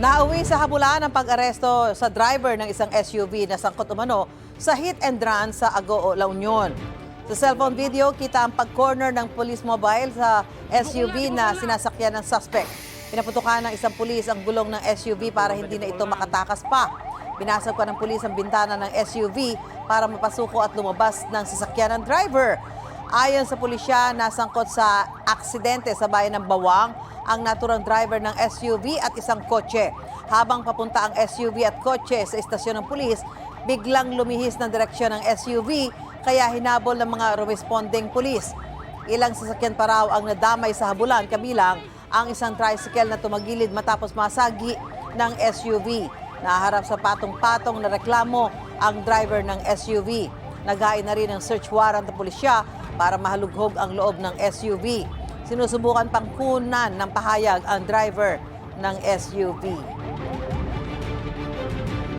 Nauwi sa habulan ang pag-aresto sa driver ng isang SUV na sangkot umano sa hit and run sa Agoo, La Union. Sa cellphone video, kita ang pag-corner ng police mobile sa SUV na sinasakyan ng suspect. Pinaputukan ng isang pulis ang gulong ng SUV para hindi na ito makatakas pa. Binasag pa ng pulis ang bintana ng SUV para mapasuko at lumabas ng sasakyan ng driver. Ayon sa pulisya, nasangkot sa aksidente sa bayan ng Bawang ang naturang driver ng SUV at isang kotse. Habang papunta ang SUV at kotse sa istasyon ng pulis, biglang lumihis ng direksyon ng SUV kaya hinabol ng mga responding pulis. Ilang sasakyan pa raw ang nadamay sa habulan, kabilang ang isang tricycle na tumagilid matapos masagi ng SUV. Naharap sa patong-patong na reklamo ang driver ng SUV. Naghain na rin ng search warrant ng pulisya para mahalughog ang loob ng SUV. Sinusubukan pang kunan ng pahayag ang driver ng SUV.